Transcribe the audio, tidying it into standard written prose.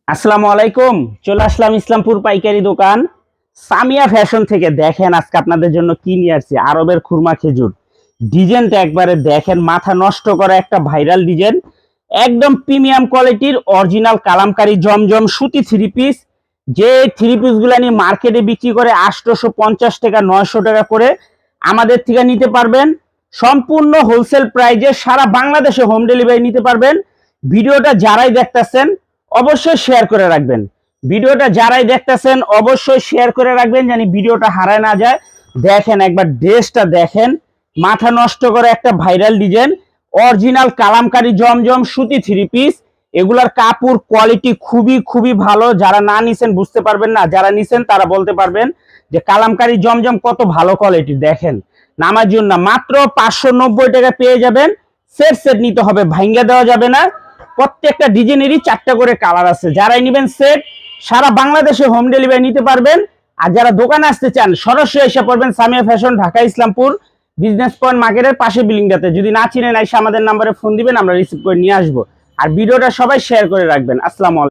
আসসালামু আলাইকুম। চলে আসলাম ইসলামপুর পাইকারি দোকান সামিয়া ফ্যাশন থেকে। দেখেন আজকে আপনাদের জন্য কি নিয়ে আসছি, আরবের খুরমা খেজুর। ডিজাইনটা একবারে দেখেন, মাথা নষ্ট করা একটা ভাইরাল ডিজাইন, একদম প্রিমিয়াম কোয়ালিটির অরিজিনাল কালামকারী জমজম সুতি থ্রি পিস। যে থ্রি পিস গুলা নিয়ে মার্কেটে বিক্রি করে 850 টাকা 900 টাকা করে, আমাদের থেকে নিতে পারবেন সম্পূর্ণ হোলসেল প্রাইজে। সারা বাংলাদেশে হোম ডেলিভারি নিতে পারবেন। ভিডিওটা যারাই দেখতেছেন অবশ্যই শেয়ার করে রাখবেন। ভিডিওটা যারাই দেখতেছেন অবশ্যই শেয়ার করে রাখবেন, জানি ভিডিওটা হারায় না যায়। দেখেন একবার ড্রেসটা দেখেন, মাথা নষ্ট করে একটা ভাইরাল ডিজাইন, অরিজিনাল কালামকারী জমজম সুতি থ্রি পিস। এগুলার কাপড় কোয়ালিটি খুবই খুবই ভালো। যারা না নিছেন বুঝতে পারবেন না, যারা নিছেন তারা বলতে পারবেন যে কালামকারী জমজম কত ভালো কোয়ালিটি। দেখেন নামার জন্য মাত্র 590 টাকা পেয়ে যাবেন। সেট সেট নিতে হবে, ভাঙ্গা দেওয়া যাবে না। প্রত্যেকটা ডিজাইনেরই 4টা করে কালার আছে। যারাই নেবেন সেট সারা বাংলাদেশে হোম ডেলিভারি নিতে পারবেন। আর যারা দোকানে আসতে চান সরাসরি এসে পড়বেন Samia fashion, Dhaka Islampur business point মার্কেটের পাশে বিল্ডিংটাতে। যদি না চিনেন এসে আমাদের নাম্বারে ফোন দিবেন, আমরা রিসিভ করে নিয়ে আসবো। আর ভিডিওটা সবাই শেয়ার করে রাখবেন। আসসালামু আলাইকুম।